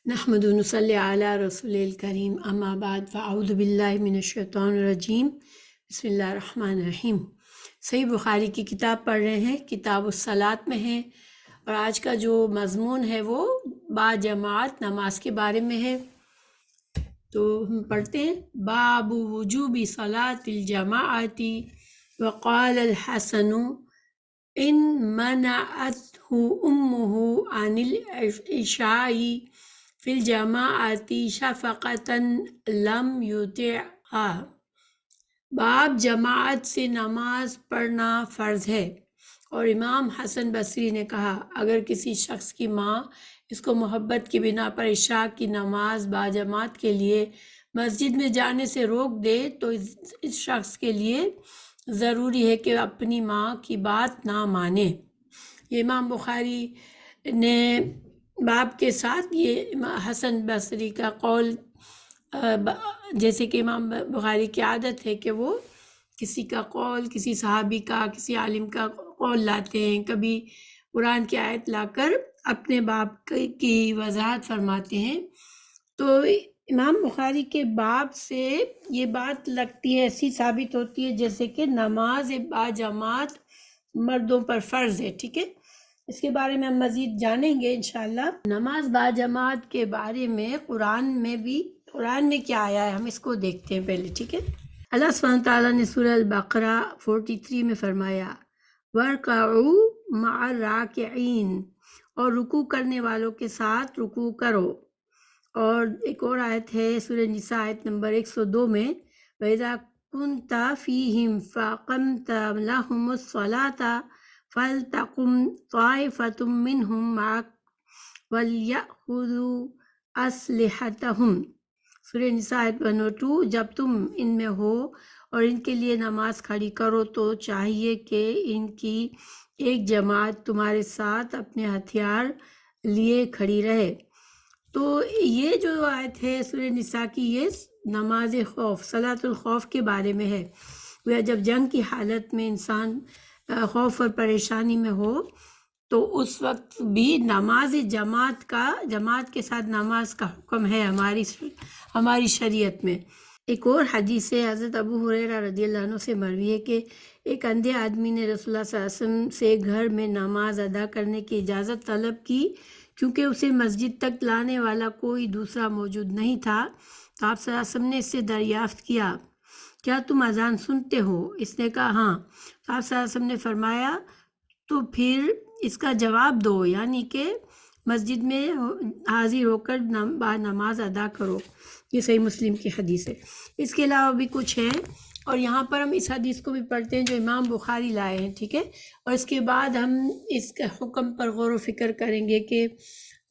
نحمد و نصلی علی رسول الکریم اما بعد فاعوذ باللہ من الشیطان الرجیم بسم اللہ الرحمن الرحیم۔ صحیح بخاری کی کتاب پڑھ رہے ہیں، کتاب الصلاۃ میں ہے، اور آج کا جو مضمون ہے وہ با جماعت نماز کے بارے میں ہے۔ تو ہم پڑھتے ہیں، باب وجوب صلاۃ الجماعت وقال الحسن ان منعته امه عن العشاء فی الجماعت شفقتا لم یطعها۔ باب جماعت سے نماز پڑھنا فرض ہے، اور امام حسن بصری نے کہا اگر کسی شخص کی ماں اس کو محبت کی بنا پر عشاء کی نماز باجماعت کے لیے مسجد میں جانے سے روک دے تو اس شخص کے لیے ضروری ہے کہ اپنی ماں کی بات نہ مانے۔ یہ امام بخاری نے باب کے ساتھ یہ حسن بصری کا قول، جیسے کہ امام بخاری کی عادت ہے کہ وہ کسی کا قول، کسی صحابی کا، کسی عالم کا قول لاتے ہیں، کبھی قرآن کی آیت لا کر اپنے باب کی وضاحت فرماتے ہیں۔ تو امام بخاری کے باب سے یہ بات لگتی ہے، ایسی ثابت ہوتی ہے جیسے کہ نماز باجماعت مردوں پر فرض ہے، ٹھیک ہے۔ اس کے بارے میں ہم مزید جانیں گے انشاءاللہ۔ نماز باجماعت کے بارے میں قرآن میں کیا آیا ہے، ہم اس کو دیکھتے ہیں پہلے، ٹھیک ہے۔ اللہ سبحانہ تعالیٰ نے سورہ البقرہ 43 میں فرمایا وَارْكَعُوا مَعَ الرَّاكِعِينَ، اور رکوع کرنے والوں کے ساتھ رکوع کرو۔ اور ایک اور آیت ہے سورہ نساء آیت نمبر 102 میں وَإِذَا كُنْتَ فِيهِمْ فَأَقَمْتَ لَهُمُ الصَّلَاةَ فَلْتَقُمْ طَائِفَةٌ مِّنْهُمْ مَعَكَ وَلْيَأْخُذُوا أَسْلِحَتَهُمْ۔ سورہ نساء آیت 102، جب تم ان میں ہو اور ان کے لیے نماز کھڑی کرو تو چاہیے کہ ان کی ایک جماعت تمہارے ساتھ اپنے ہتھیار لیے کھڑی رہے۔ تو یہ جو آیت ہے سورہ نساء کی، یہ نماز خوف، صلاۃ الخوف کے بارے میں ہے۔ وہ جب جنگ کی حالت میں انسان خوف اور پریشانی میں ہو تو اس وقت بھی نماز جماعت کے ساتھ نماز کا حکم ہے ہماری شریعت میں۔ ایک اور حدیث ہے حضرت ابو ہریرہ رضی اللہ عنہ سے مروی ہے کہ ایک اندھے آدمی نے رسول اللہ صلی اللہ علیہ وسلم سے گھر میں نماز ادا کرنے کی اجازت طلب کی کیونکہ اسے مسجد تک لانے والا کوئی دوسرا موجود نہیں تھا۔ تو آپ صلی اللہ علیہ وسلم نے اس سے دریافت کیا کیا تم اذان سنتے ہو؟ اس نے کہا ہاں۔ تو آپ صلی اللہ علیہ وسلم نے فرمایا تو پھر اس کا جواب دو، یعنی کہ مسجد میں حاضر ہو کر نماز ادا کرو۔ یہ صحیح مسلم کی حدیث ہے۔ اس کے علاوہ بھی کچھ ہے، اور یہاں پر ہم اس حدیث کو بھی پڑھتے ہیں جو امام بخاری لائے ہیں، ٹھیک ہے۔ اور اس کے بعد ہم اس کے حکم پر غور و فکر کریں گے کہ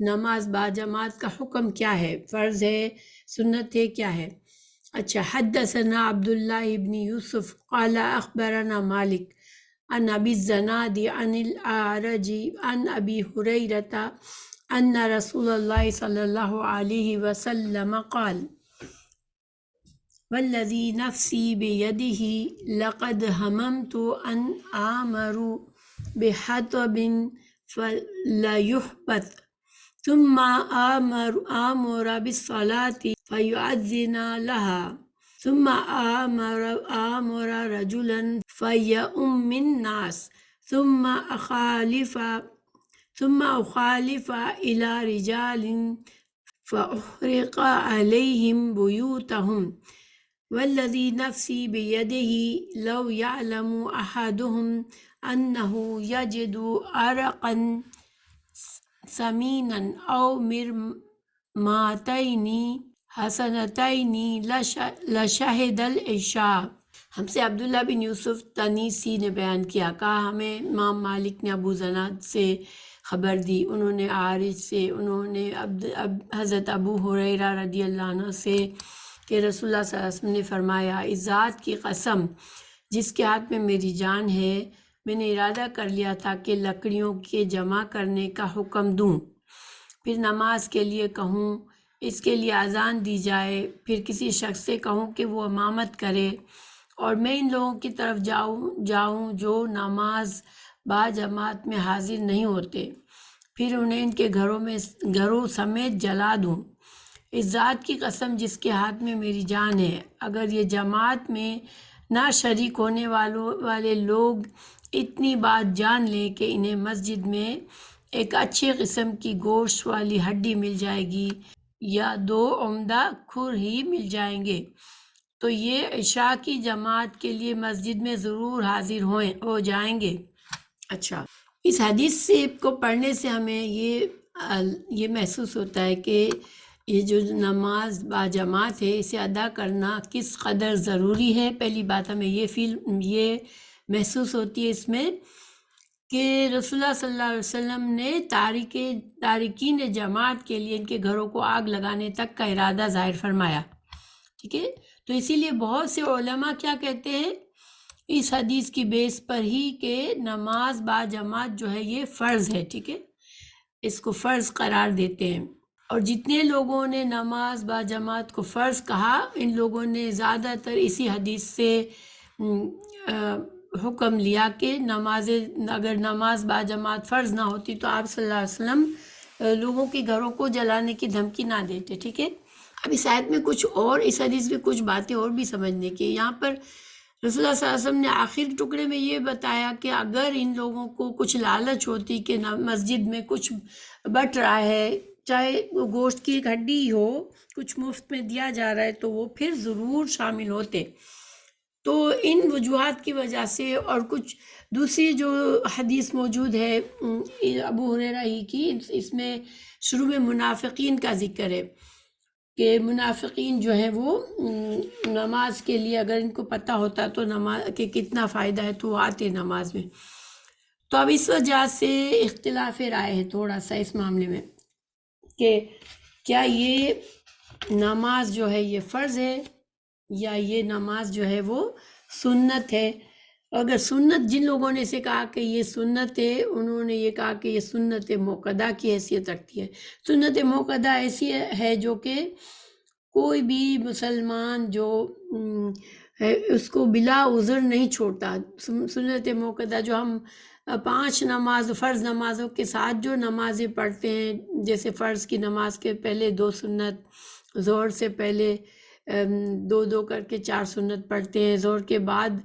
نماز باجماعت کا حکم کیا ہے، فرض ہے، سنت ہے، کیا ہے۔ اچھا، حدثنا عبداللہ ابن یوسف قال اخبرنا مالک عن ابی الزناد عن الاعرج عن ابی ہریرۃ ان رسول اللہ صلی اللہ علیہ وسلم قال والذی نفسی بیدہ لقد ہممت ان آمر بحطب فلیحبط ثم آمر بالصلاة فیؤذن لها ثم آمر رجلا فیؤم الناس ثم أخالف إلى رجال فأحرق عليهم بيوتهم والذي نفسي بيده لو يعلم أحدهم أنه يجد عرقا سمينا أو مرماتين حسنتين لشهد العشاء۔ ہم سے عبداللہ بن یوسف تنیسی نے بیان کیا، کہا ہمیں امام مالک نے ابو زناد سے خبر دی، انہوں نے عارج سے، انہوں نے حضرت ابو ہریرہ رضی اللہ عنہ سے کہ رسول اللہ صلی اللہ علیہ وسلم نے فرمایا اس ذات کی قسم جس کے ہاتھ میں میری جان ہے، میں نے ارادہ کر لیا تھا کہ لکڑیوں کے جمع کرنے کا حکم دوں، پھر نماز کے لیے کہوں، اس کے لیے اذان دی جائے، پھر کسی شخص سے کہوں کہ وہ امامت کرے، اور میں ان لوگوں کی طرف جاؤں جو نماز باجماعت میں حاضر نہیں ہوتے، پھر انہیں ان کے گھروں سمیت جلا دوں۔ اس ذات کی قسم جس کے ہاتھ میں میری جان ہے، اگر یہ جماعت میں نہ شریک ہونے والے لوگ اتنی بات جان لیں کہ انہیں مسجد میں ایک اچھی قسم کی گوشت والی ہڈی مل جائے گی یا 2 عمدہ کھر ہی مل جائیں گے، تو یہ عشاء کی جماعت کے لیے مسجد میں ضرور حاضر ہو جائیں گے۔ اچھا، اس حدیث کو پڑھنے سے ہمیں یہ محسوس ہوتا ہے کہ یہ جو نماز با جماعت ہے اسے ادا کرنا کس قدر ضروری ہے۔ پہلی بات ہمیں یہ محسوس ہوتی ہے اس میں کہ رسول اللہ صلی اللہ علیہ وسلم نے تارکین جماعت کے لیے ان کے گھروں کو آگ لگانے تک کا ارادہ ظاہر فرمایا، ٹھیک ہے۔ تو اسی لیے بہت سے علماء کیا کہتے ہیں اس حدیث کی بیس پر ہی کہ نماز با جماعت جو ہے یہ فرض ہے، ٹھیک ہے، اس کو فرض قرار دیتے ہیں۔ اور جتنے لوگوں نے نماز با جماعت کو فرض کہا، ان لوگوں نے زیادہ تر اسی حدیث سے حکم لیا کہ اگر نماز با جماعت فرض نہ ہوتی تو آپ صلی اللہ علیہ وسلم لوگوں کے گھروں کو جلانے کی دھمکی نہ دیتے، ٹھیک ہے۔ اب اس آیت میں اس حدیث میں کچھ باتیں اور بھی سمجھنے کی۔ یہاں پر رسول اللہ صلی اللہ علیہ وسلم نے آخر ٹکڑے میں یہ بتایا کہ اگر ان لوگوں کو کچھ لالچ ہوتی کہ مسجد میں کچھ بٹ رہا ہے، چاہے وہ گوشت کی ایک ہڈی ہو، کچھ مفت میں دیا جا رہا ہے، تو وہ پھر ضرور شامل ہوتے۔ تو ان وجوہات کی وجہ سے اور کچھ دوسری جو حدیث موجود ہے ابو ہریرہ ہی کی، اس میں شروع میں منافقین کا ذکر ہے کہ منافقین جو ہے وہ نماز کے لیے اگر ان کو پتہ ہوتا تو نماز کہ کتنا فائدہ ہے تو وہ آتے نماز میں۔ تو اب اس وجہ سے اختلاف رائے ہے تھوڑا سا اس معاملے میں کہ کیا یہ نماز جو ہے یہ فرض ہے یا یہ نماز جو ہے وہ سنت ہے۔ اگر سنت، جن لوگوں نے اسے کہا کہ یہ سنت ہے، انہوں نے یہ کہا کہ یہ سنت موقدہ کی حیثیت رکھتی ہے۔ سنت موقدہ ایسی ہے جو کہ کوئی بھی مسلمان جو ہے اس کو بلا عذر نہیں چھوڑتا۔ سنت موقدہ جو ہم 5 فرض نمازوں کے ساتھ جو نمازیں پڑھتے ہیں، جیسے فرض کی نماز کے پہلے 2 سنت، ظہر سے پہلے 2 کر کے 4 سنت پڑھتے ہیں، ظہر کے بعد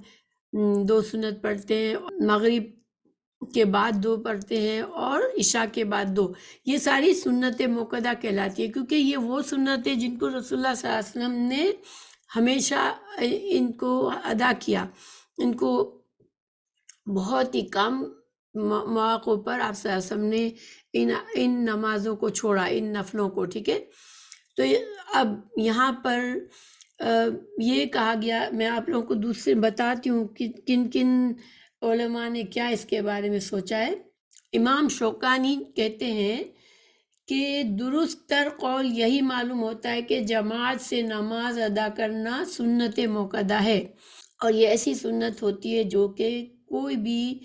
2 سنت پڑھتے ہیں، مغرب کے بعد 2 پڑھتے ہیں اور عشاء کے بعد 2۔ یہ ساری سنت موقدہ کہلاتی ہے، کیونکہ یہ وہ سنت ہے جن کو رسول اللہ صلی اللہ علیہ وسلم نے ہمیشہ ان کو ادا کیا۔ ان کو بہت ہی کم مواقع پر آپ صلی اللہ علیہ وسلم نے ان نمازوں کو چھوڑا، ان نفلوں کو، ٹھیک ہے۔ تو اب یہاں پر یہ کہا گیا، میں آپ لوگوں کو دوسرے بتاتی ہوں کہ کن کن علماء نے کیا اس کے بارے میں سوچا ہے۔ امام شوکانی کہتے ہیں کہ درست تر قول یہی معلوم ہوتا ہے کہ جماعت سے نماز ادا کرنا سنت موقدہ ہے، اور یہ ایسی سنت ہوتی ہے جو کہ کوئی بھی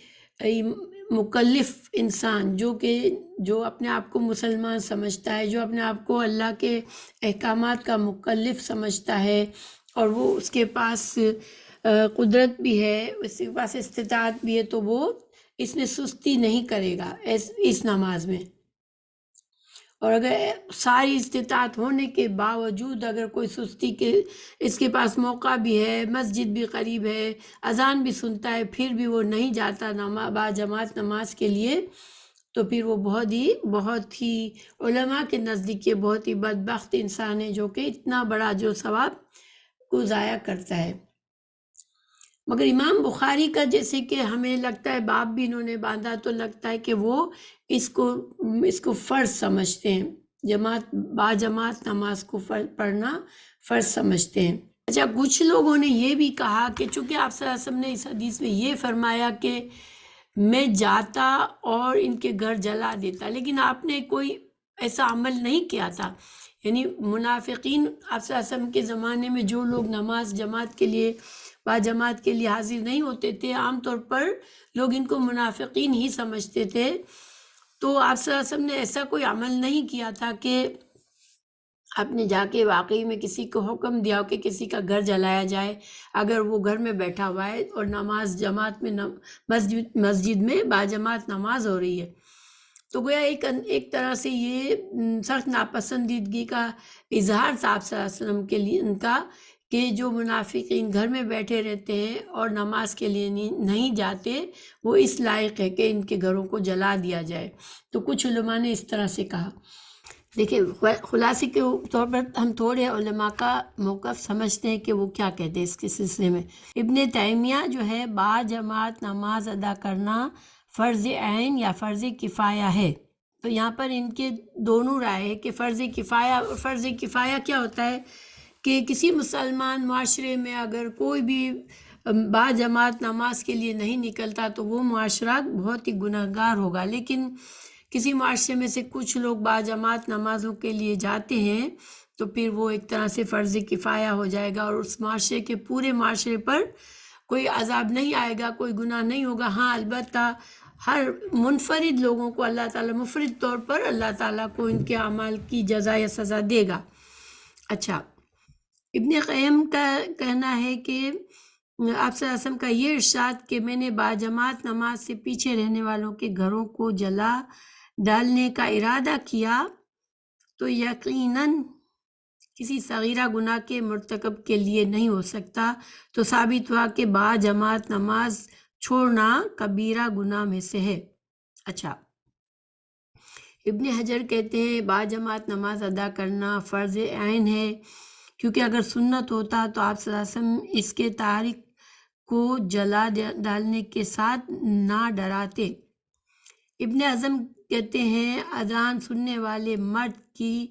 مکلف انسان جو اپنے آپ کو مسلمان سمجھتا ہے، جو اپنے آپ کو اللہ کے احکامات کا مکلف سمجھتا ہے، اور وہ اس کے پاس قدرت بھی ہے، اس کے پاس استطاعت بھی ہے، تو وہ اس میں سستی نہیں کرے گا اس نماز میں۔ اور اگر ساری استطاعت ہونے کے باوجود اگر کوئی سستی کے اس کے پاس موقع بھی ہے، مسجد بھی قریب ہے، اذان بھی سنتا ہے، پھر بھی وہ نہیں جاتا با جماعت نماز کے لیے، تو پھر وہ بہت ہی علماء کے نزدیک یہ بہت ہی بدبخت انسان ہے جو کہ اتنا بڑا جو ثواب کو ضائع کرتا ہے۔ مگر امام بخاری کا جیسے کہ ہمیں لگتا ہے باب بھی انہوں نے باندھا، تو لگتا ہے کہ وہ اس کو فرض سمجھتے ہیں، با جماعت نماز کو پڑھنا فرض سمجھتے ہیں۔ اچھا، کچھ لوگوں نے یہ بھی کہا کہ چونکہ آپ صلی اللہ علیہ وسلم نے اس حدیث میں یہ فرمایا کہ میں جاتا اور ان کے گھر جلا دیتا، لیکن آپ نے کوئی ایسا عمل نہیں کیا تھا۔ یعنی منافقین آپ صلی اللہ علیہ وسلم کے زمانے میں جو لوگ نماز با جماعت کے لیے حاضر نہیں ہوتے تھے، عام طور پر لوگ ان کو منافقین ہی سمجھتے تھے۔ تو آپ صلی اللہ علیہ وسلم نے ایسا کوئی عمل نہیں کیا تھا کہ آپ نے جا کے واقعی میں کسی کو حکم دیا ہو کہ کسی کا گھر جلایا جائے اگر وہ گھر میں بیٹھا ہوا ہے اور نماز جماعت میں مسجد میں با جماعت نماز ہو رہی ہے۔ تو گویا ایک طرح سے یہ سخت ناپسندیدگی کا اظہار تھا آپ صلی اللہ علیہ وسلم کے لیے ان کا، کہ جو منافقین گھر میں بیٹھے رہتے ہیں اور نماز کے لیے نہیں جاتے، وہ اس لائق ہے کہ ان کے گھروں کو جلا دیا جائے۔ تو کچھ علماء نے اس طرح سے کہا۔ دیکھیں خلاصے کے طور پر ہم تھوڑے علماء کا موقف سمجھتے ہیں کہ وہ کیا کہتے ہیں اس کے سلسلے میں۔ ابن تیمیہ جو ہے باجماعت نماز ادا کرنا فرض عین یا فرض کفایہ ہے۔ تو یہاں پر ان کے دونوں رائے ہے کہ فرض کفایہ کیا ہوتا ہے کہ کسی مسلمان معاشرے میں اگر کوئی بھی باجماعت نماز کے لیے نہیں نکلتا تو وہ معاشرہ بہت ہی گنہگار ہوگا، لیکن کسی معاشرے میں سے کچھ لوگ باجماعت نمازوں کے لیے جاتے ہیں تو پھر وہ ایک طرح سے فرض کفایہ ہو جائے گا، اور اس معاشرے کے پورے معاشرے پر کوئی عذاب نہیں آئے گا، کوئی گناہ نہیں ہوگا۔ ہاں البتہ ہر منفرد لوگوں کو اللہ تعالیٰ منفرد طور پر اللہ تعالیٰ کو ان کے اعمال کی جزا یا سزا دے گا۔ اچھا، ابن قیم کا کہنا ہے کہ آپ صلی اللہ علیہ وسلم کا یہ ارشاد کہ میں نے باجماعت نماز سے پیچھے رہنے والوں کے گھروں کو جلا ڈالنے کا ارادہ کیا تو یقیناً کسی صغیرہ گناہ کے مرتکب کے لیے نہیں ہو سکتا، تو ثابت ہوا کہ باجماعت نماز چھوڑنا کبیرہ گناہ میں سے ہے۔ اچھا، ابن حجر کہتے ہیں باجماعت نماز ادا کرنا فرض عین ہے، کیونکہ اگر سنت ہوتا تو آپ صلی اللہ علیہ وسلم اس کے تارک کو جلا ڈالنے کے ساتھ نہ ڈراتے۔ ابن اعظم کہتے ہیں اذان سننے والے مرد کی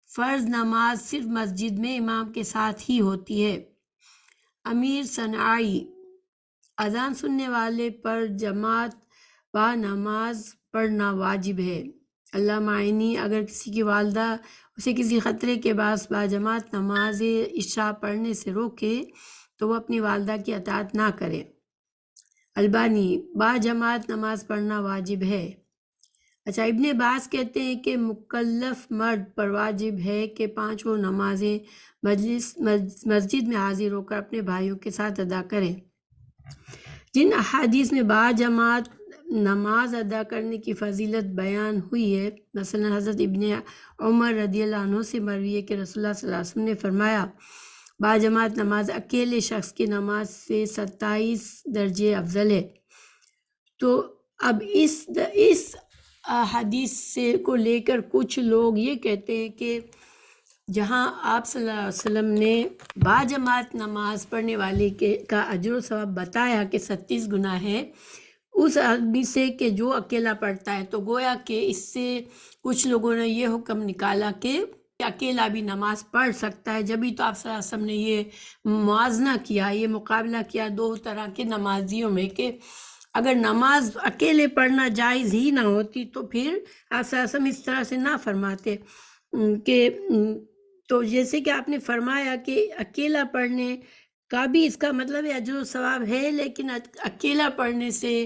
فرض نماز صرف مسجد میں امام کے ساتھ ہی ہوتی ہے۔ امیر صنعائی اذان سننے والے پر جماعت با نماز پڑھنا واجب ہے۔ علامہ عینی اگر کسی کی والدہ اسے کسی خطرے کے باعث باجماعت نماز عشاء پڑھنے سے روکے تو وہ اپنی والدہ کی اطاعت نہ کرے۔ البانی باجماعت نماز پڑھنا واجب ہے۔ اچھا، ابن عباس کہتے ہیں کہ مکلف مرد پر واجب ہے کہ پانچوں نمازیں مسجد میں حاضر ہو کر اپنے بھائیوں کے ساتھ ادا کریں۔ جن احادیث میں باجماعت نماز ادا کرنے کی فضیلت بیان ہوئی ہے، مثلا حضرت ابن عمر رضی اللہ عنہ سے مروی ہے کہ رسول اللہ صلی اللہ علیہ وسلم نے فرمایا باجماعت نماز اکیلے شخص کی نماز سے 27 درجے افضل ہے۔ تو اب اس حدیث سے کو لے کر کچھ لوگ یہ کہتے ہیں کہ جہاں آپ صلی اللہ علیہ وسلم نے باجماعت نماز پڑھنے والے کا اجر و ثواب بتایا کہ 36 گنا ہے، اس حدیث سے کہ جو اکیلا پڑھتا ہے، تو گویا کہ اس سے کچھ لوگوں نے یہ حکم نکالا کہ اکیلا بھی نماز پڑھ سکتا ہے۔ جبھی تو آپ صلی اللہ علیہ وسلم نے یہ موازنہ کیا، یہ مقابلہ کیا دو طرح کے نمازیوں میں، کہ اگر نماز اکیلے پڑھنا جائز ہی نہ ہوتی تو پھر آپ صلی اللہ علیہ وسلم اس طرح سے نہ فرماتے کہ تو جیسے کہ آپ نے فرمایا کہ اکیلا پڑھنے کا بھی اس کا مطلب اجر و ثواب ہے، لیکن اکیلا پڑھنے سے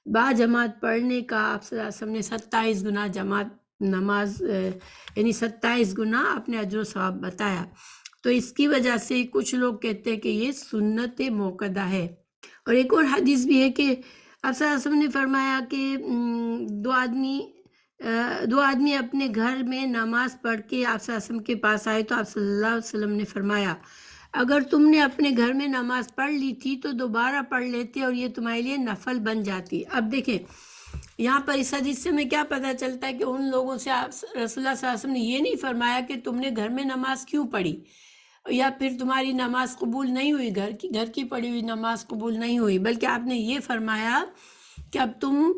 باجماعت پڑھنے کا آپ صلی اللہ علیہ وسلم نے 27 گنا جماعت نماز یعنی 27 گنا اپنے اجر و ثواب بتایا۔ تو اس کی وجہ سے کچھ لوگ کہتے ہیں کہ یہ سنت موقدہ ہے۔ اور ایک اور حدیث بھی ہے کہ آپ صلی اللہ علیہ وسلم نے فرمایا کہ دو آدمی اپنے گھر میں نماز پڑھ کے آپ صلی اللہ علیہ وسلم کے پاس آئے تو آپ صلی اللہ علیہ وسلم نے فرمایا اگر تم نے اپنے گھر میں نماز پڑھ لی تھی تو دوبارہ پڑھ لیتے اور یہ تمہارے لیے نفل بن جاتی۔ اب دیکھیں یہاں پر اس حدیث سے ہمیں کیا پتہ چلتا ہے کہ ان لوگوں سے رسول اللہ صلی اللہ علیہ وسلم نے یہ نہیں فرمایا کہ تم نے گھر میں نماز کیوں پڑھی یا پھر تمہاری نماز قبول نہیں ہوئی، گھر کی پڑھی ہوئی نماز قبول نہیں ہوئی، بلکہ آپ نے یہ فرمایا کہ اب تم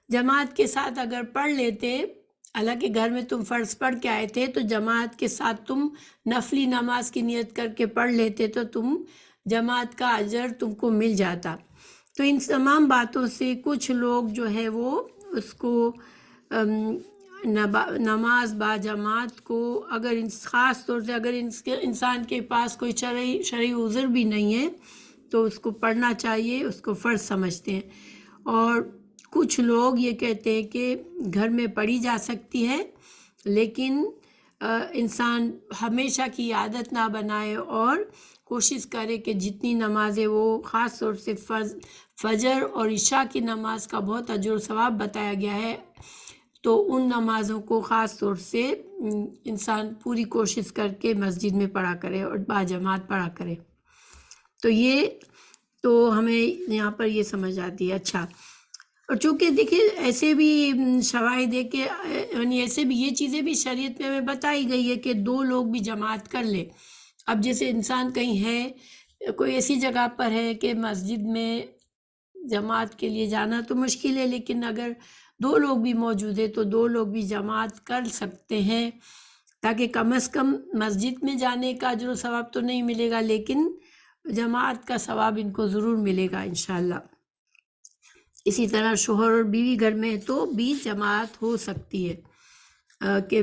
جماعت کے ساتھ اگر پڑھ لیتے، حالانکہ گھر میں تم فرض پڑھ کے آئے تھے تو جماعت کے ساتھ تم نفلی نماز کی نیت کر کے پڑھ لیتے تو تم جماعت کا اجر تم کو مل جاتا۔ تو ان تمام باتوں سے کچھ لوگ جو ہے وہ اس کو نماز با جماعت کو اگر خاص طور سے اگر انسان کے پاس کوئی شرعی عذر بھی نہیں ہے تو اس کو پڑھنا چاہیے، اس کو فرض سمجھتے ہیں۔ اور کچھ لوگ یہ کہتے ہیں کہ گھر میں پڑھی جا سکتی ہے لیکن انسان ہمیشہ کی عادت نہ بنائے اور کوشش کرے کہ جتنی نمازیں وہ خاص طور سے فجر اور عشاء کی نماز کا بہت اجر و ثواب بتایا گیا ہے، تو ان نمازوں کو خاص طور سے انسان پوری کوشش کر کے مسجد میں پڑھا کرے اور باجماعت پڑھا کرے۔ تو یہ تو ہمیں یہاں پر یہ سمجھ آتی ہے۔ اچھا، اور چونکہ دیکھیں ایسے بھی شواہد ہے کہ یعنی ایسے بھی یہ چیزیں بھی شریعت میں ہمیں بتائی گئی ہے کہ 2 لوگ بھی جماعت کر لے۔ اب جیسے انسان کہیں ہے، کوئی ایسی جگہ پر ہے کہ مسجد میں جماعت کے لیے جانا تو مشکل ہے، لیکن اگر 2 لوگ بھی موجود ہیں تو 2 لوگ بھی جماعت کر سکتے ہیں، تاکہ کم از کم مسجد میں جانے کا اجر و ثواب تو نہیں ملے گا، لیکن جماعت کا ثواب ان کو ضرور ملے گا انشاءاللہ۔ اسی طرح شوہر اور بیوی گھر میں تو بھی جماعت ہو سکتی ہے کہ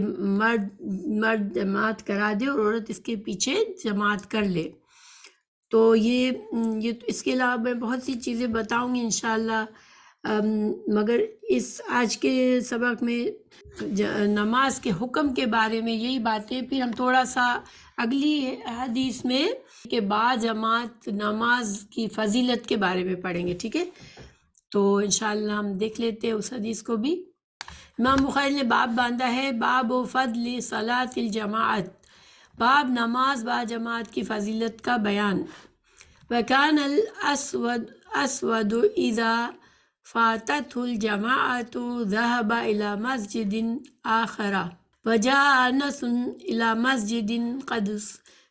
مرد جماعت کرا دے اور عورت اس کے پیچھے جماعت کر لے۔ تو یہ اس کے علاوہ میں بہت سی چیزیں بتاؤں گی انشاءاللہ، مگر اس آج کے سبق میں نماز کے حکم کے بارے میں یہی باتیں، پھر ہم تھوڑا سا اگلی حدیث میں کہ باجماعت نماز کی فضیلت کے بارے میں پڑھیں گے، ٹھیک ہے؟ تو انشاءاللہ ہم دیکھ لیتے ہیں اس حدیث کو بھی۔ امام بخاری نے باب باندھا ہے، باب فضل صلاۃ الجماعت، باب نماز باجماعت کی فضیلت کا بیان۔ وکان الاسود اذا فاتته الجماعت ذهب الى مسجد آخر وجاء انس الى مسجد قد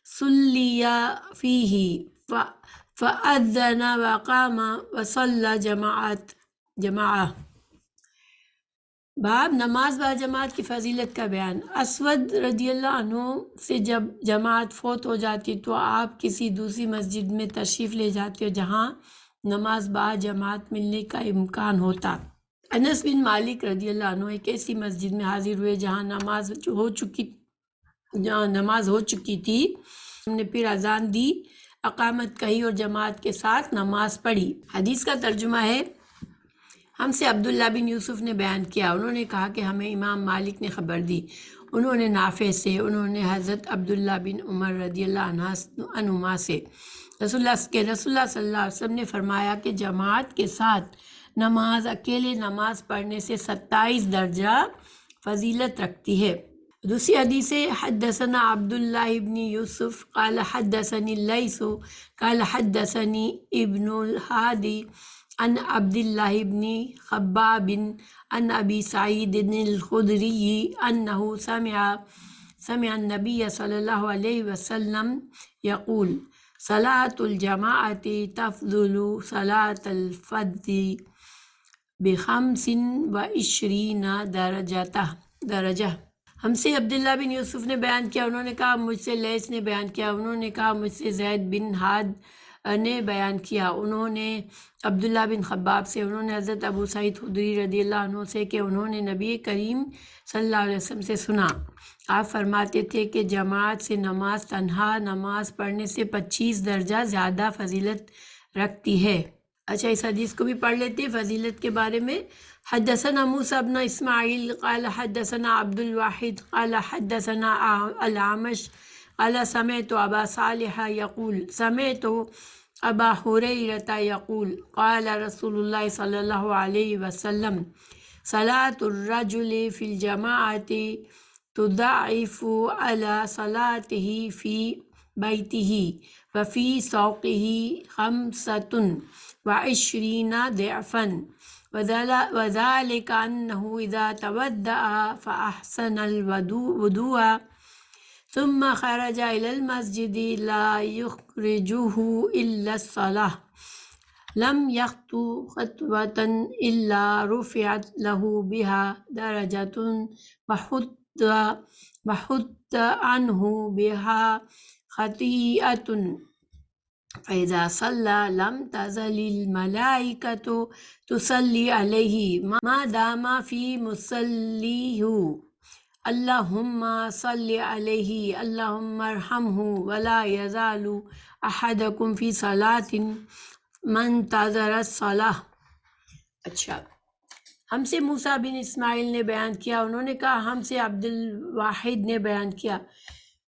صلی فیہ فأذن وقام وصلی جماعہ۔ باب نماز باجماعت کی فضیلت کا بیان۔ اسود رضی اللہ عنہ سے جب جماعت فوت ہو جاتی تو آپ کسی دوسری مسجد میں تشریف لے جاتے جہاں نماز باجماعت ملنے کا امکان ہوتا۔ انس بن مالک رضی اللہ عنہ ایک ایسی مسجد میں حاضر ہوئے جہاں نماز ہو چکی تھی۔ ہم نے پھر اذان دی، اقامت کہی اور جماعت کے ساتھ نماز پڑھی۔ حدیث کا ترجمہ ہے، ہم سے عبداللہ بن یوسف نے بیان کیا، انہوں نے کہا کہ ہمیں امام مالک نے خبر دی، انہوں نے نافع سے، انہوں نے حضرت عبداللہ بن عمر رضی اللہ عنہما سے، رسول اللہ صلی اللہ علیہ وسلم نے فرمایا کہ جماعت کے ساتھ نماز اکیلے نماز پڑھنے سے 27 درجہ فضیلت رکھتی ہے۔ دوسری حدیث ہے، حدثنا عبداللہ ابن یوسف قال حدثنی اللیث قال حدثنی ابن الہادی عن عبداللہ ابن خباب عن ابی سعید الخدری انہ سمع النبی صلی اللہ علیہ وسلم یقول صلاۃ الجماعت تفضل صلاۃ الفرد ب25 درجہ۔ ہم سے عبداللہ بن یوسف نے بیان کیا، انہوں نے کہا مجھ سے لیث نے بیان کیا، انہوں نے کہا مجھ سے زید بن ہاد نے بیان کیا، انہوں نے عبداللہ بن خباب سے، انہوں نے حضرت ابو سعید خدری رضی اللہ عنہ سے کہ انہوں نے نبی کریم صلی اللہ علیہ وسلم سے سنا، آپ فرماتے تھے کہ جماعت سے نماز تنہا نماز پڑھنے سے 25 درجہ زیادہ فضیلت رکھتی ہے۔ اچھا، اس حدیث کو بھی پڑھ لیتے ہیں فضیلت کے بارے میں۔ حدثنا موسیٰ بن اسماعیل قال حدثنا عبد الواحد قال حدثنا الاعمش قال سمعت ابا صالح یقول سمعت ابا ہریرہ یقول قال رسول اللہ صلی اللہ علیہ وسلم صلاۃ الرجل فی الجماعۃ تضاعف علی صلاته فی بیتہ وفی سوقہ 25 ضعفا وذلك أنه إذا تودأ فأحسن الوضوء ثم خرج إلى المسجد لا يخرجه إلا الصلاة لم يخطو خطوة إلا رفعت له بها درجة وحط عنه بها خطيئة فإذا صلى لم تزل الملائكة تصلي عليه ما دام في مصليه اللهم صل عليه اللهم ارحمه ولا يزال أحدكم في صلاة من انتظر الصلاة۔ اچھا، ہم سے موسیٰ بن اسماعیل نے بیان کیا، انہوں نے کہا ہم سے عبد الواحد نے بیان کیا،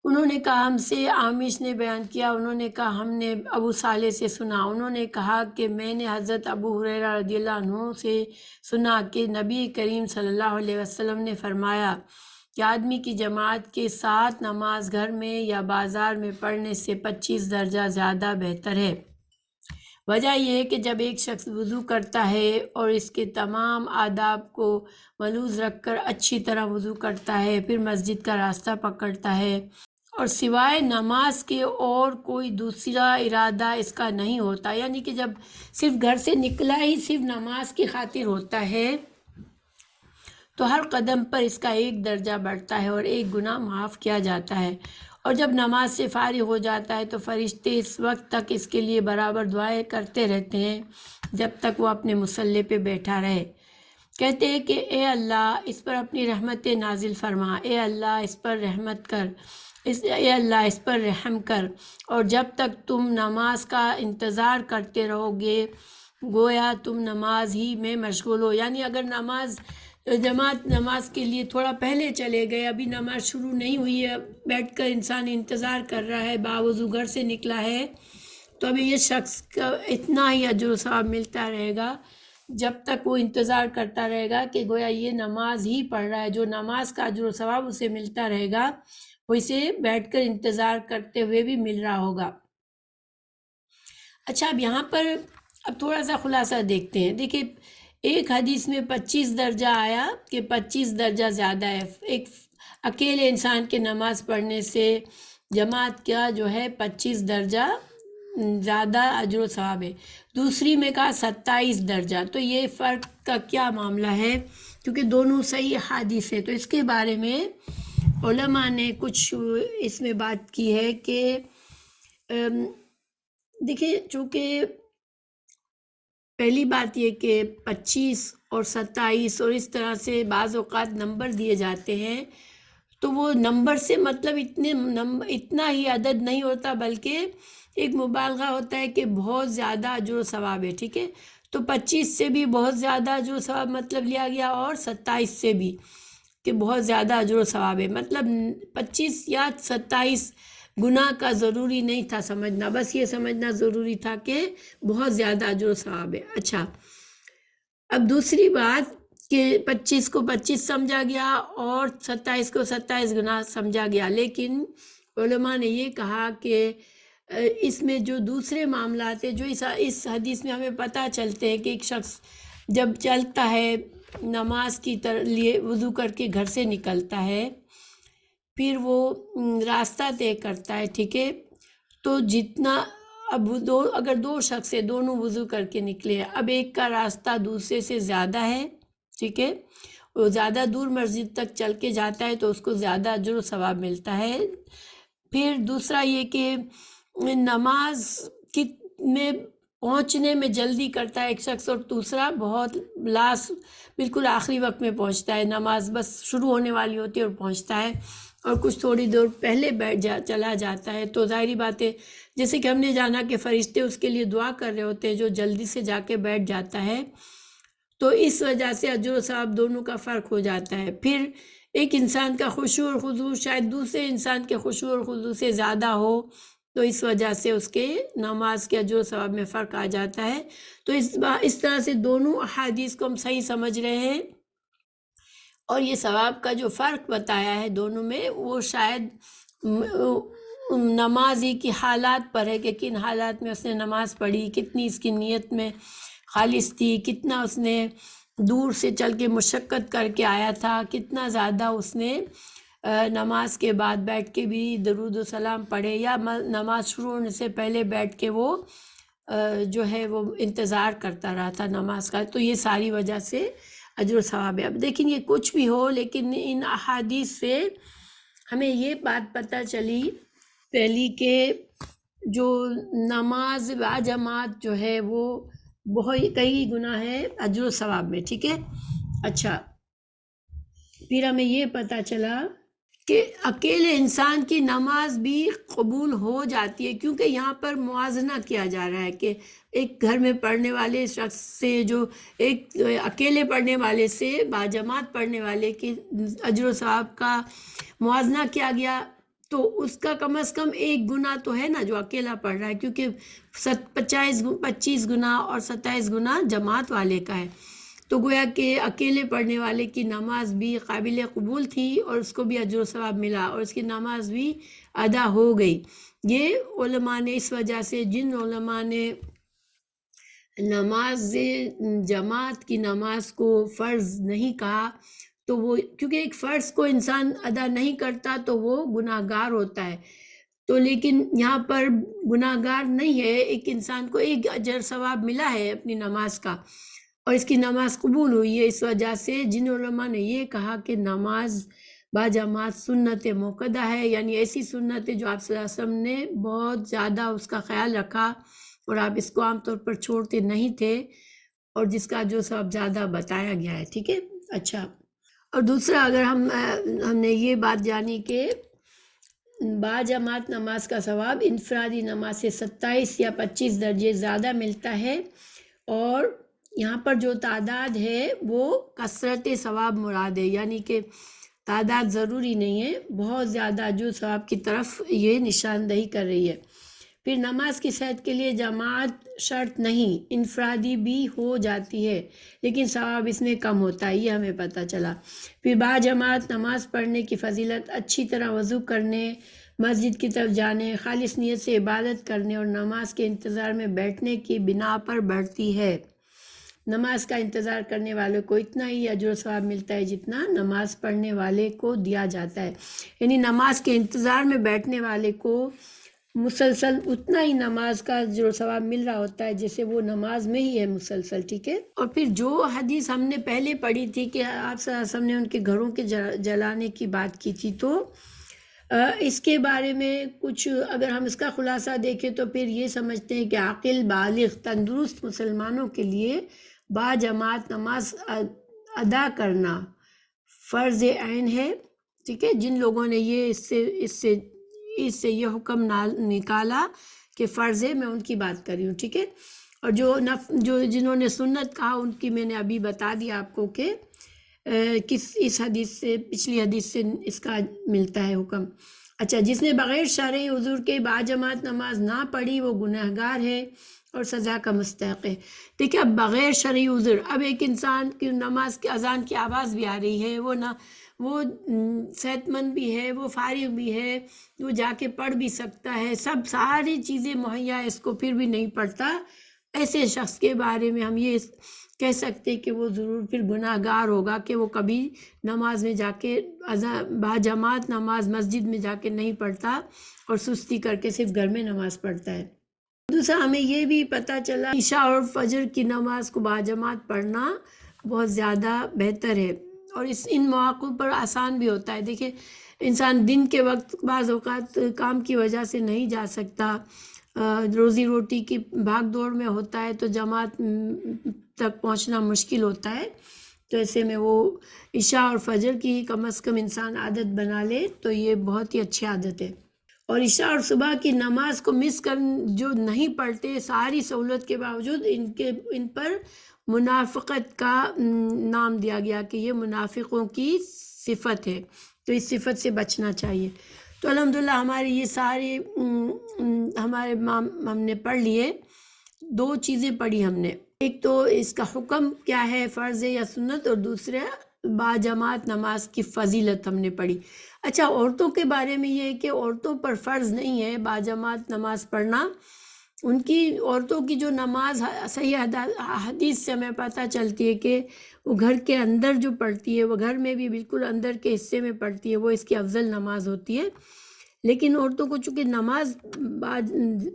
انہوں نے کہا ہم سے عامش نے بیان کیا، انہوں نے کہا ہم نے ابو صالح سے سنا، انہوں نے کہا کہ میں نے حضرت ابو ہریرہ رضی اللہ عنہ سے سنا کہ نبی کریم صلی اللہ علیہ وسلم نے فرمایا کہ آدمی کی جماعت کے ساتھ نماز گھر میں یا بازار میں پڑھنے سے 25 درجہ زیادہ بہتر ہے۔ وجہ یہ ہے کہ جب ایک شخص وضو کرتا ہے اور اس کے تمام آداب کو ملحوظ رکھ کر اچھی طرح وضو کرتا ہے، پھر مسجد کا راستہ پکڑتا ہے اور سوائے نماز کے اور کوئی دوسرا ارادہ اس کا نہیں ہوتا، یعنی کہ جب صرف گھر سے نکلا ہی صرف نماز کی خاطر ہوتا ہے تو ہر قدم پر اس کا ایک درجہ بڑھتا ہے اور ایک گناہ معاف کیا جاتا ہے، اور جب نماز سے فارغ ہو جاتا ہے تو فرشتے اس وقت تک اس کے لیے برابر دعائیں کرتے رہتے ہیں جب تک وہ اپنے مصلی پہ بیٹھا رہے۔ کہتے ہیں کہ اے اللہ اس پر اپنی رحمت نازل فرما، اے اللہ اس پر رحمت کر، اے اللہ اس پر رحم کر، اور جب تک تم نماز کا انتظار کرتے رہو گے گویا تم نماز ہی میں مشغول ہو، یعنی اگر نماز کے لیے تھوڑا پہلے چلے گئے، ابھی نماز شروع نہیں ہوئی ہے، بیٹھ کر انسان انتظار کر رہا ہے، باوضو گھر سے نکلا ہے، تو ابھی یہ شخص کا اتنا ہی اجر و ثواب ملتا رہے گا جب تک وہ انتظار کرتا رہے گا کہ گویا یہ نماز ہی پڑھ رہا ہے، جو نماز کا اجر و ثواب اسے ملتا رہے گا وہ اسے بیٹھ کر انتظار کرتے ہوئے بھی مل رہا ہوگا۔ اچھا، اب یہاں پر اب تھوڑا سا خلاصہ دیکھتے ہیں۔ دیکھیں ایک حدیث میں 25 درجہ آیا کہ 25 درجہ زیادہ ہے، ایک اکیلے انسان کے نماز پڑھنے سے جماعت کا جو ہے 25 درجہ زیادہ اجر و ثواب ہے۔ دوسری میں کہا 27 درجہ، تو یہ فرق کا کیا معاملہ ہے؟ کیونکہ دونوں صحیح حدیث ہیں، تو اس کے بارے میں علماء نے کچھ اس میں بات کی ہے کہ دیکھیں چونکہ پہلی بات یہ کہ 25 اور 27 اور اس طرح سے بعض اوقات نمبر دیے جاتے ہیں تو وہ نمبر سے مطلب اتنا ہی عدد نہیں ہوتا، بلکہ ایک مبالغہ ہوتا ہے کہ بہت زیادہ اجر و ثواب ہے، ٹھیک ہے؟ تو 25 سے بھی بہت زیادہ اجر و ثواب مطلب لیا گیا، اور 27 سے بھی کہ بہت زیادہ اجر و ثواب ہے، مطلب 25 یا 27 گناہ کا ضروری نہیں تھا سمجھنا، بس یہ سمجھنا ضروری تھا کہ بہت زیادہ اجر و ثواب ہے۔ اچھا، اب دوسری بات کہ 25 کو 25 سمجھا گیا اور 27 کو 27 گناہ سمجھا گیا، لیکن علماء نے یہ کہا کہ اس میں جو دوسرے معاملات ہیں جو اس حدیث میں ہمیں پتہ چلتے ہیں کہ ایک شخص جب چلتا ہے نماز کی لیے وضو کر کے گھر سے نکلتا ہے، پھر وہ راستہ طے کرتا ہے، ٹھیک ہے؟ تو جتنا اب اگر دو شخص ہیں دونوں وضو کر کے نکلے ہیں، اب ایک کا راستہ دوسرے سے زیادہ ہے، ٹھیک ہے؟ وہ زیادہ دور مسجد تک چل کے جاتا ہے تو اس کو زیادہ اجر و ثواب ملتا ہے۔ پھر دوسرا یہ کہ نماز میں پہنچنے میں جلدی کرتا ہے ایک شخص، اور دوسرا بہت بالکل آخری وقت میں پہنچتا ہے، نماز بس شروع ہونے والی ہوتی ہے اور پہنچتا ہے، اور کچھ تھوڑی دور پہلے چلا جاتا ہے۔ تو ظاہری بات ہے جیسے کہ ہم نے جانا کہ فرشتے اس کے لیے دعا کر رہے ہوتے ہیں جو جلدی سے جا کے بیٹھ جاتا ہے، تو اس وجہ سے اجر و ثواب دونوں کا فرق ہو جاتا ہے۔ پھر ایک انسان کا خشوع اور خضوع شاید دوسرے انسان کے خشوع اور خضوع سے زیادہ ہو، تو اس وجہ سے اس کے نماز کے اجر و ثواب میں فرق آ جاتا ہے۔ تو اس طرح سے دونوں احادیث کو ہم صحیح سمجھ رہے ہیں، اور یہ ثواب کا جو فرق بتایا ہے دونوں میں وہ شاید نماز ہی کی حالات پر ہے کہ کن حالات میں اس نے نماز پڑھی، کتنی اس کی نیت میں خالص تھی، کتنا اس نے دور سے چل کے مشقت کر کے آیا تھا، کتنا زیادہ اس نے نماز کے بعد بیٹھ کے بھی درود و سلام پڑھے، یا نماز شروع ہونے سے پہلے بیٹھ کے وہ جو ہے وہ انتظار کرتا رہا تھا نماز کا، تو یہ ساری وجہ سے اجر و ثواب ہے۔ اب دیکھیں یہ کچھ بھی ہو، لیکن ان احادیث سے ہمیں یہ بات پتہ چلی پہلی کہ جو نماز با جماعت جو ہے وہ بہت کئی گنا ہے اجر و ثواب میں، ٹھیک ہے؟ اچھا، پھر ہمیں یہ پتہ چلا کہ اکیلے انسان کی نماز بھی قبول ہو جاتی ہے، کیونکہ یہاں پر موازنہ کیا جا رہا ہے کہ ایک گھر میں پڑھنے والے شخص سے جو ایک اکیلے پڑھنے والے سے باجماعت پڑھنے والے کی اجر و ثواب کا موازنہ کیا گیا، تو اس کا کم از کم 1 گنا تو ہے نا جو اکیلا پڑھ رہا ہے، کیونکہ 25 گنا اور 27 گنا جماعت والے کا ہے۔ تو گویا کہ اکیلے پڑھنے والے کی نماز بھی قابل قبول تھی اور اس کو بھی اجر و ثواب ملا اور اس کی نماز بھی ادا ہو گئی۔ یہ علماء نے اس وجہ سے، جن علماء نے نماز جماعت کی نماز کو فرض نہیں کہا، تو وہ کیونکہ ایک فرض کو انسان ادا نہیں کرتا تو وہ گناہ گار ہوتا ہے، تو لیکن یہاں پر گناہ گار نہیں ہے، ایک انسان کو ایک اجر ثواب ملا ہے اپنی نماز کا اور اس کی نماز قبول ہوئی ہے۔ اس وجہ سے جن علماء نے یہ کہا کہ نماز با جماعت سنت موقدہ ہے، یعنی ایسی سنت ہے جو آپ صلی اللہ علیہ وسلم نے بہت زیادہ اس کا خیال رکھا اور آپ اس کو عام طور پر چھوڑتے نہیں تھے، اور جس کا جو سب زیادہ بتایا گیا ہے، ٹھیک ہے۔ اچھا، اور دوسرا اگر ہم نے یہ بات جانی کہ با جماعت نماز کا ثواب انفرادی نماز سے 27 یا 25 درجے زیادہ ملتا ہے، اور یہاں پر جو تعداد ہے وہ کثرت ثواب مراد ہے، یعنی کہ تعداد ضروری نہیں ہے، بہت زیادہ جو ثواب کی طرف یہ نشاندہی کر رہی ہے۔ پھر نماز کی صحت کے لیے جماعت شرط نہیں، انفرادی بھی ہو جاتی ہے لیکن ثواب اس میں کم ہوتا ہے، یہ ہمیں پتہ چلا۔ پھر با جماعت نماز پڑھنے کی فضیلت اچھی طرح وضو کرنے، مسجد کی طرف جانے، خالص نیت سے عبادت کرنے اور نماز کے انتظار میں بیٹھنے کی بنا پر بڑھتی ہے۔ نماز کا انتظار کرنے والوں کو اتنا ہی اجر و ثواب ملتا ہے جتنا نماز پڑھنے والے کو دیا جاتا ہے، یعنی نماز کے انتظار میں بیٹھنے والے کو مسلسل اتنا ہی نماز کا اجر و ثواب مل رہا ہوتا ہے جیسے وہ نماز میں ہی ہے مسلسل، ٹھیک ہے۔ اور پھر جو حدیث ہم نے پہلے پڑھی تھی کہ آپ صلی اللہ علیہ وسلم نے ان کے گھروں کے جلانے کی بات کی تھی، تو اس کے بارے میں کچھ اگر ہم اس کا خلاصہ دیکھیں تو پھر یہ سمجھتے ہیں کہ عاقل بالغ تندرست مسلمانوں کے لیے با جماعت نماز ادا کرنا فرض عین ہے، ٹھیک ہے۔ جن لوگوں نے یہ اس سے یہ حکم نکالا کہ فرض ہے، میں ان کی بات کر رہی ہوں، ٹھیک ہے۔ اور جو جنہوں نے سنت کہا ان کی میں نے ابھی بتا دیا آپ کو کہ اس حدیث سے، پچھلی حدیث سے اس کا ملتا ہے حکم۔ اچھا، جس نے بغیر شرعی عذر کے با جماعت نماز نہ پڑھی وہ گنہگار ہے اور سزا کا مستحق ہے۔ دیکھیں، اب بغیر شرعی عذر، اب ایک انسان کی نماز کی اذان کی آواز بھی آ رہی ہے، وہ صحت مند بھی ہے، وہ فارغ بھی ہے، وہ جا کے پڑھ بھی سکتا ہے، سب ساری چیزیں مہیا ہے، اس کو پھر بھی نہیں پڑھتا، ایسے شخص کے بارے میں ہم یہ کہہ سکتے کہ وہ ضرور پھر گناہ گار ہوگا کہ وہ کبھی نماز میں جا کے با جماعت نماز مسجد میں جا کے نہیں پڑھتا اور سستی کر کے صرف گھر میں نماز پڑھتا ہے۔ دوسرا، ہمیں یہ بھی پتہ چلا عشاء اور فجر کی نماز کو با جماعت پڑھنا بہت زیادہ بہتر ہے اور ان مواقع پر آسان بھی ہوتا ہے۔ دیکھیں، انسان دن کے وقت بعض اوقات کام کی وجہ سے نہیں جا سکتا، روزی روٹی کی بھاگ دوڑ میں ہوتا ہے تو جماعت تک پہنچنا مشکل ہوتا ہے، تو ایسے میں وہ عشاء اور فجر کی کم از کم انسان عادت بنا لے تو یہ بہت ہی اچھی عادت ہے۔ اور عشاء اور صبح کی نماز کو مس کر جو نہیں پڑھتے، ساری سہولت کے باوجود ان پر منافقت کا نام دیا گیا کہ یہ منافقوں کی صفت ہے، تو اس صفت سے بچنا چاہیے۔ تو الحمدللہ ہماری یہ ساری ہم نے پڑھ لیے، 2 چیزیں پڑھی ہم نے، ایک تو اس کا حکم کیا ہے، فرض ہے یا سنت، اور دوسرا با جماعت نماز کی فضیلت ہم نے پڑھی۔ اچھا، عورتوں کے بارے میں یہ ہے کہ عورتوں پر فرض نہیں ہے با جماعت نماز پڑھنا، عورتوں کی جو نماز صحیح حدیث سے ہمیں پتہ چلتی ہے کہ وہ گھر کے اندر جو پڑھتی ہے، وہ گھر میں بھی بالکل اندر کے حصے میں پڑھتی ہے، وہ اس کی افضل نماز ہوتی ہے۔ لیکن عورتوں کو چونکہ نماز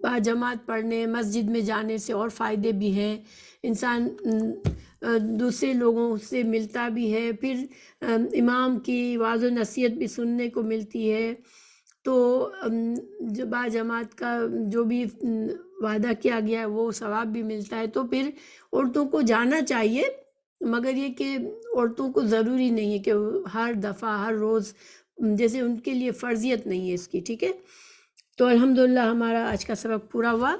با جماعت پڑھنے، مسجد میں جانے سے اور فائدے بھی ہیں، انسان دوسرے لوگوں سے ملتا بھی ہے، پھر امام کی واعظ و نصیحت بھی سننے کو ملتی ہے، تو جو با جماعت کا جو بھی وعدہ کیا گیا ہے وہ ثواب بھی ملتا ہے، تو پھر عورتوں کو جانا چاہیے، مگر یہ کہ عورتوں کو ضروری نہیں ہے کہ ہر دفعہ ہر روز، جیسے ان کے لیے فرضیت نہیں ہے اس کی، ٹھیک ہے۔ تو الحمدللہ ہمارا آج کا سبق پورا ہوا۔